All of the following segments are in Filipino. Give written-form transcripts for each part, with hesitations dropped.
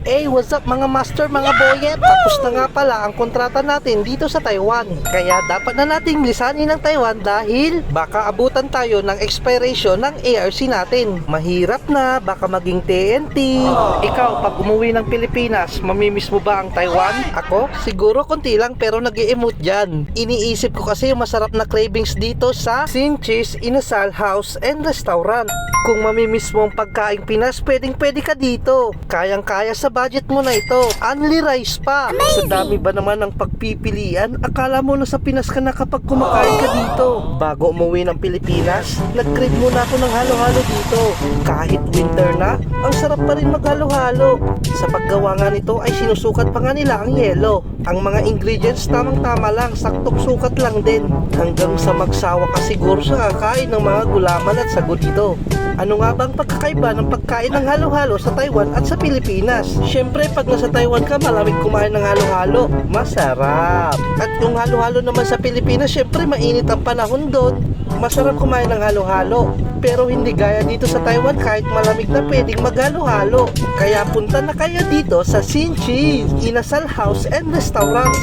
Hey, what's up mga master, mga boyet? Tapos na nga pala ang kontrata natin dito sa Taiwan. Kaya dapat na nating lisanin ng Taiwan dahil baka abutan tayo ng expiration ng ARC natin. Mahirap na, baka maging TNT. Ikaw, pag umuwi ng Pilipinas, mamimiss mo ba ang Taiwan? Ako? Siguro konti lang pero nag-i-emote dyan. Iniisip ko kasi yung masarap na cravings dito sa Sinchis Inasal House and Restaurant. Kung mamimiss mo ang pagkaing Pinas, pwedeng-pwede ka dito. Kayang-kaya sa budget mo na ito. Only rice pa. Sa dami ba naman ng pagpipilian, akala mo na sa Pinas ka na kapag kumakain ka dito. Bago umuwi ng Pilipinas, nag-crave muna ako ng halo-halo dito. Kahit winter na, ang sarap pa rin maghalo-halo. Sa paggawa nga nito ay sinusukat pa nga nila ang yelo. Ang mga ingredients tamang-tama lang, saktong sukat lang din. Hanggang sa magsawa ka siguro sa kakain ng mga gulaman at sago dito. Ano nga bang pagkakaiba ng pagkain ng halo-halo sa Taiwan at sa Pilipinas? Siyempre, pag nasa Taiwan ka, malamig kumain ng halo-halo. Masarap. At yung halo-halo naman sa Pilipinas, siyempre, mainit ang panahon doon. Masarap kumain ng halo-halo. Pero hindi gaya dito sa Taiwan, kahit malamig na pwedeng maghalo-halo. Kaya punta na kayo dito sa Sinchis Inasal House and Restaurant.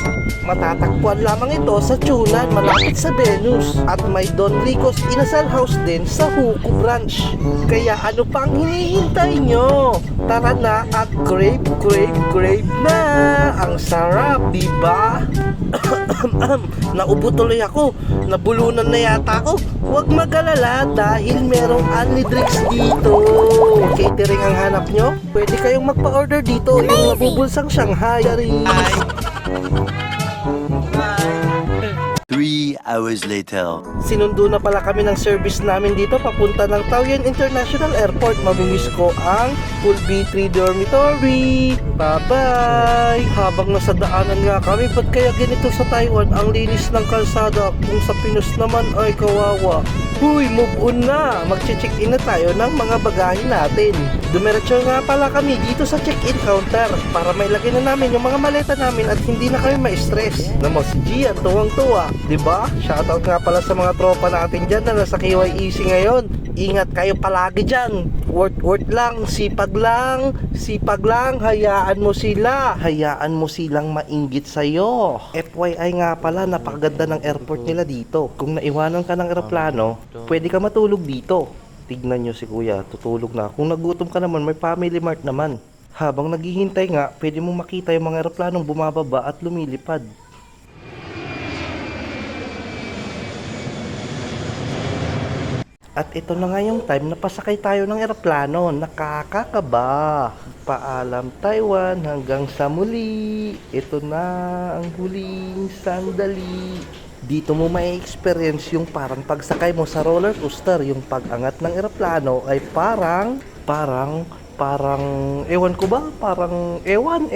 Matatagpuan lamang ito sa Chunan, malapit sa Venus. At may Don Rico's Inasal House din sa Huku Branch. Kaya ano pang hinihintay nyo? Tara na at crave na! Ang sarap, diba? Naubo tuloy ako. Nabulunan na yata ako. Huwag mag-alala dahil merong only drinks dito. Catering ang hanap nyo? Pwede kayong magpa-order dito. Yung nabubulsang Shanghai. 3 hours later. Sinundo na pala kami ng service namin dito papunta ng Taoyuan International Airport. Mamimiss ko ang Pool B3 Dormitory. Bye-bye! Habang nasa daanan nga kami, ba't kaya ganito sa Taiwan? Ang linis ng kalsada. Kung sa Pinas naman ay kawawa. Huy, move on na! Magche-check-in na tayo ng mga bagahe natin. Dumiretso nga pala kami dito sa check-in counter para mailagay na namin yung mga maleta namin at hindi na kami ma-stress. Naman si Gian, tuwang-tuwa. Diba? Shoutout nga pala sa mga tropa natin dyan na nasa KYEC ngayon. Ingat kayo palagi dyan. Worth lang, sipag lang, hayaan mo silang mainggit sa'yo. FYI nga pala, napakaganda ng airport nila dito. Kung naiwanan ka ng eroplano, pwede ka matulog dito. Tignan nyo si kuya, tutulog na. Kung nagutom ka naman, may family mart naman. Habang naghihintay nga, pwede mong makita yung mga eroplanong bumababa at lumilipad. At ito na nga yung time na pasakay tayo ng eroplano. Nakakakaba. Paalam Taiwan, hanggang sa muli. Ito na ang huling sandali. Dito mo may-experience yung parang pagsakay mo sa roller coaster. Yung pag-angat ng eroplano ay parang ewan ko ba? Parang ewan.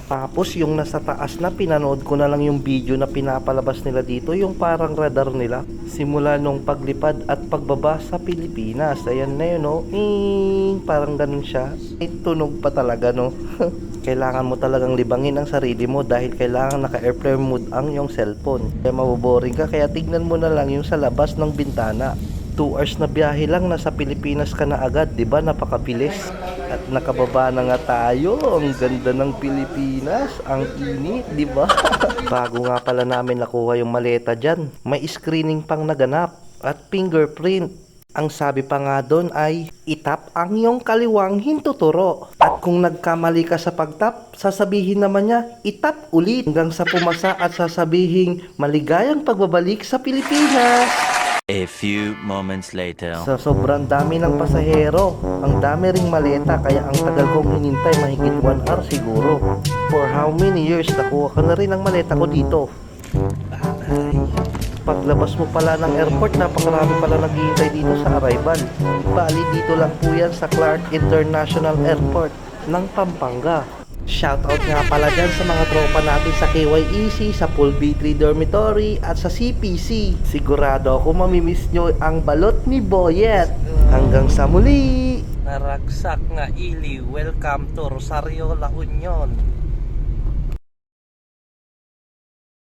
Tapos yung nasa taas na, pinanood ko na lang yung video na pinapalabas nila dito, yung parang radar nila simula nung paglipad at pagbaba sa Pilipinas. Ayan na yun, no? Parang ganun siya. May tunog pa talaga, no? Kailangan mo talagang libangin ang sarili mo dahil kailangan naka-airplane mode ang yung cellphone. Kaya maboboring ka, kaya tignan mo na lang yung sa labas ng bintana. 2 hours na biyahe lang, nasa Pilipinas ka na agad, 'di ba? Napakabilis. At nakababa na nga tayo. Ang ganda ng Pilipinas, ang init, 'di ba? Bago nga pala namin nakuha yung maleta diyan, may screening pang naganap at fingerprint. Ang sabi pa nga doon ay itap ang iyong kaliwang hintuturo. At kung nagkamali ka sa pagtap, sasabihin naman niya itap ulit hanggang sa pumasa at sasabihin maligayang pagbabalik sa Pilipinas. A few moments later. Sa sobrang dami ng pasahero, ang dami ring maleta, kaya ang tagal kong hinintay, mahigit 1 hour siguro. For how many years, nakuha ko na rin ang maleta ko dito. Paglabas mo pala ng airport, napakarami pala naghihintay dito sa arrival. Bali dito lang po yan sa Clark International Airport ng Pampanga. Shoutout nga pala dyan sa mga tropa natin sa KYEC, sa Pool B3 Dormitory at sa CPC. Sigurado ako mamimiss nyo ang balot ni Boyet. Hanggang sa muli! Naragsak nga ili, welcome to Rosario, La Union.